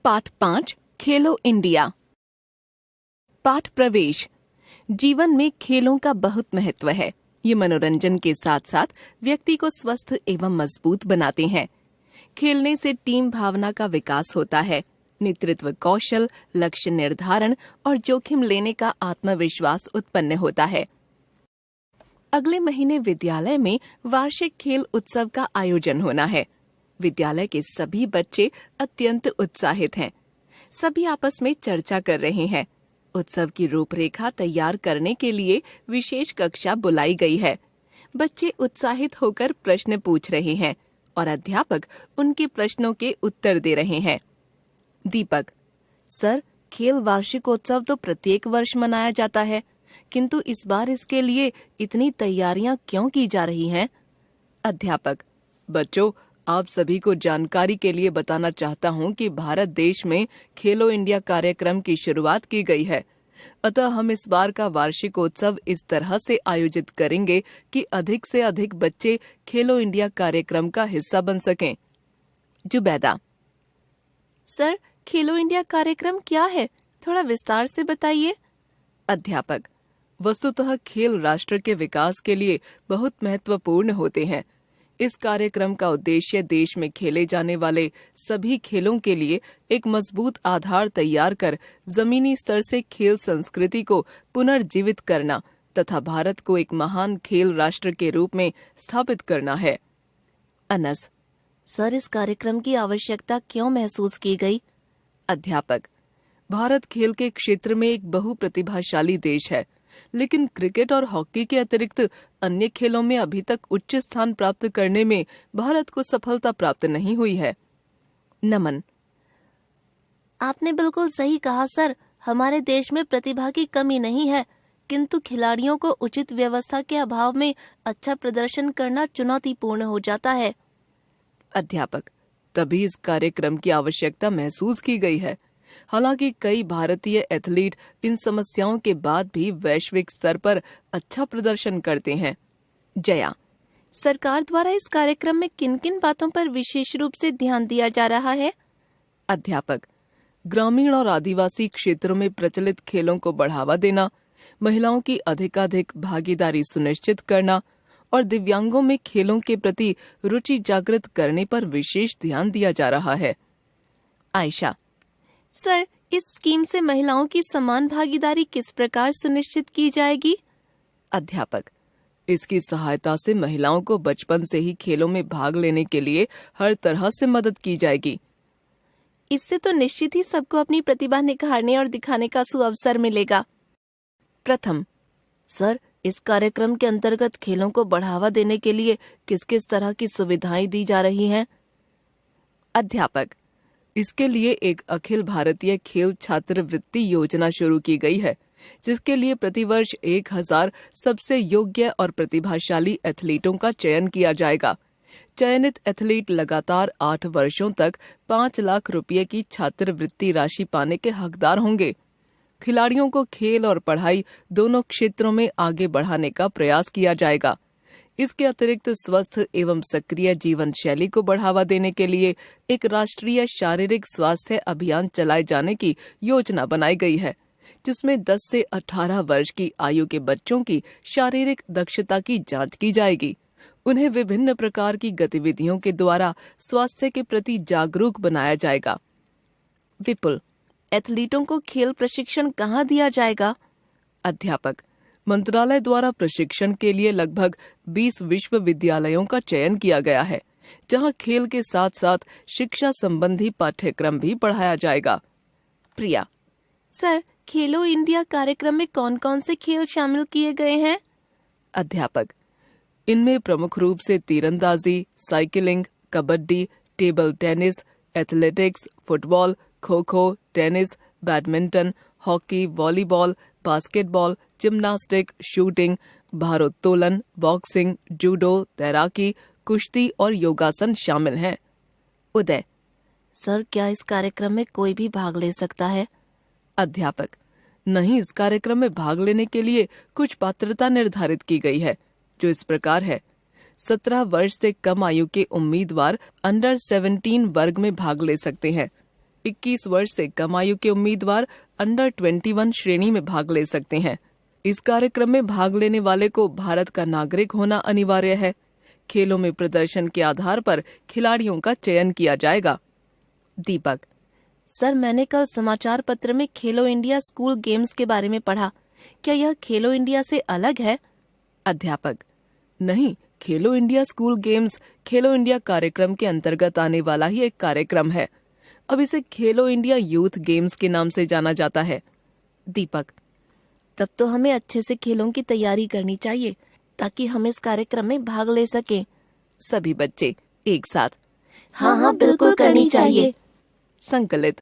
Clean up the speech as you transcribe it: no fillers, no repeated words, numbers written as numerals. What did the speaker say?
पाठ 5 खेलो इंडिया। पाठ प्रवेश। जीवन में खेलों का बहुत महत्व है। ये मनोरंजन के साथ साथ व्यक्ति को स्वस्थ एवं मजबूत बनाते हैं। खेलने से टीम भावना का विकास होता है, नेतृत्व कौशल, लक्ष्य निर्धारण और जोखिम लेने का आत्मविश्वास उत्पन्न होता है। अगले महीने विद्यालय में वार्षिक खेल उत्सव का आयोजन होना है। विद्यालय के सभी बच्चे अत्यंत उत्साहित हैं। सभी आपस में चर्चा कर रहे हैं। उत्सव की रूपरेखा तैयार करने के लिए विशेष कक्षा बुलाई गई है। बच्चे उत्साहित होकर प्रश्न पूछ रहे हैं और अध्यापक उनके प्रश्नों के उत्तर दे रहे हैं। दीपक: सर, खेल वार्षिकोत्सव तो प्रत्येक वर्ष मनाया जाता है, किंतु इस बार इसके लिए इतनी तैयारियां क्यों की जा रही हैं? अध्यापक: बच्चों, आप सभी को जानकारी के लिए बताना चाहता हूं कि भारत देश में खेलो इंडिया कार्यक्रम की शुरुआत की गई है। अतः हम इस बार का वार्षिकोत्सव इस तरह से आयोजित करेंगे कि अधिक से अधिक बच्चे खेलो इंडिया कार्यक्रम का हिस्सा बन सकें। जुबैदा: सर, खेलो इंडिया कार्यक्रम क्या है? थोड़ा विस्तार से बताइए। अध्यापक: वस्तुतः खेल राष्ट्र के विकास के लिए बहुत महत्वपूर्ण होते हैं। इस कार्यक्रम का उद्देश्य देश में खेले जाने वाले सभी खेलों के लिए एक मजबूत आधार तैयार कर जमीनी स्तर से खेल संस्कृति को पुनर्जीवित करना तथा भारत को एक महान खेल राष्ट्र के रूप में स्थापित करना है। अनस: सर, इस कार्यक्रम की आवश्यकता क्यों महसूस की गई? अध्यापक: भारत खेल के क्षेत्र में एक बहुप्रतिभाशाली देश है, लेकिन क्रिकेट और हॉकी के अतिरिक्त अन्य खेलों में अभी तक उच्च स्थान प्राप्त करने में भारत को सफलता प्राप्त नहीं हुई है। नमन: आपने बिल्कुल सही कहा सर, हमारे देश में प्रतिभा की कमी नहीं है, किंतु खिलाड़ियों को उचित व्यवस्था के अभाव में अच्छा प्रदर्शन करना चुनौतीपूर्ण हो जाता है। अध्यापक: तभी इस कार्यक्रम की आवश्यकता महसूस की गई है। हालांकि कई भारतीय एथलीट इन समस्याओं के बाद भी वैश्विक स्तर पर अच्छा प्रदर्शन करते हैं। जया: सरकार द्वारा इस कार्यक्रम में किन-किन बातों पर विशेष रूप से ध्यान दिया जा रहा है? अध्यापक: ग्रामीण और आदिवासी क्षेत्रों में प्रचलित खेलों को बढ़ावा देना, महिलाओं की अधिकाधिक भागीदारी सुनिश्चित करना और दिव्यांगों में खेलों के प्रति रुचि जागृत करने पर विशेष ध्यान दिया जा रहा है। आयशा: सर, इस स्कीम से महिलाओं की समान भागीदारी किस प्रकार सुनिश्चित की जाएगी? अध्यापक: इसकी सहायता से महिलाओं को बचपन से ही खेलों में भाग लेने के लिए हर तरह से मदद की जाएगी। इससे तो निश्चित ही सबको अपनी प्रतिभा निखारने और दिखाने का सुअवसर मिलेगा। प्रथम: सर, इस कार्यक्रम के अंतर्गत खेलों को बढ़ावा देने के लिए किस किस तरह की सुविधाएं दी जा रही हैं? अध्यापक: इसके लिए एक अखिल भारतीय खेल छात्रवृत्ति योजना शुरू की गई है, जिसके लिए प्रतिवर्ष 1000 सबसे योग्य और प्रतिभाशाली एथलीटों का चयन किया जाएगा। चयनित एथलीट लगातार 8 वर्षों तक 5 लाख रुपए की छात्रवृत्ति राशि पाने के हकदार होंगे। खिलाड़ियों को खेल और पढ़ाई दोनों क्षेत्रों में आगे बढ़ाने का प्रयास किया जाएगा। इसके अतिरिक्त स्वस्थ एवं सक्रिय जीवन शैली को बढ़ावा देने के लिए एक राष्ट्रीय शारीरिक स्वास्थ्य अभियान चलाए जाने की योजना बनाई गई है, जिसमें 10 से 18 वर्ष की आयु के बच्चों की शारीरिक दक्षता की जांच की जाएगी। उन्हें विभिन्न प्रकार की गतिविधियों के द्वारा स्वास्थ्य के प्रति जागरूक बनाया जाएगा। विपुल: एथलीटों को खेल प्रशिक्षण कहाँ दिया जाएगा? अध्यापक: मंत्रालय द्वारा प्रशिक्षण के लिए लगभग 20 विश्वविद्यालयों का चयन किया गया है, जहां खेल के साथ साथ शिक्षा संबंधी पाठ्यक्रम भी पढ़ाया जाएगा। प्रिया: सर, खेलो इंडिया कार्यक्रम में कौन-कौन से खेल शामिल किए गए हैं? अध्यापक: इनमें प्रमुख रूप से तीरंदाजी, cycling, kabaddi, table tennis, athletics, football, kho kho, tennis, badminton, hockey, volleyball, basketball, gymnastic, shooting, भारोत्तोलन, बॉक्सिंग, जूडो, तैराकी, कुश्ती और योगासन शामिल हैं। उदय: सर, क्या इस कार्यक्रम में कोई भी भाग ले सकता है? अध्यापक: नहीं, इस कार्यक्रम में भाग लेने के लिए कुछ पात्रता निर्धारित की गई है, जो इस प्रकार है। 17 वर्ष से कम आयु के उम्मीदवार अंडर 17 वर्ग में भाग ले सकते हैं। 21 वर्ष से कम आयु के उम्मीदवार अंडर 21 श्रेणी में भाग ले सकते हैं। इस कार्यक्रम में भाग लेने वाले को भारत का नागरिक होना अनिवार्य है। खेलों में प्रदर्शन के आधार पर खिलाड़ियों का चयन किया जाएगा। दीपक: सर, मैंने कल समाचार पत्र में खेलो इंडिया स्कूल गेम्स के बारे में पढ़ा। क्या यह खेलो इंडिया से अलग है? अध्यापक: नहीं, खेलो इंडिया स्कूल गेम्स खेलो इंडिया कार्यक्रम के अंतर्गत आने वाला ही एक कार्यक्रम है। अब इसे खेलो इंडिया यूथ गेम्स के नाम से जाना जाता है। दीपक: तब तो हमें अच्छे से खेलों की तैयारी करनी चाहिए ताकि हम इस कार्यक्रम में भाग ले सकें। सभी बच्चे एक साथ: हाँ, बिल्कुल करनी चाहिए। संकलित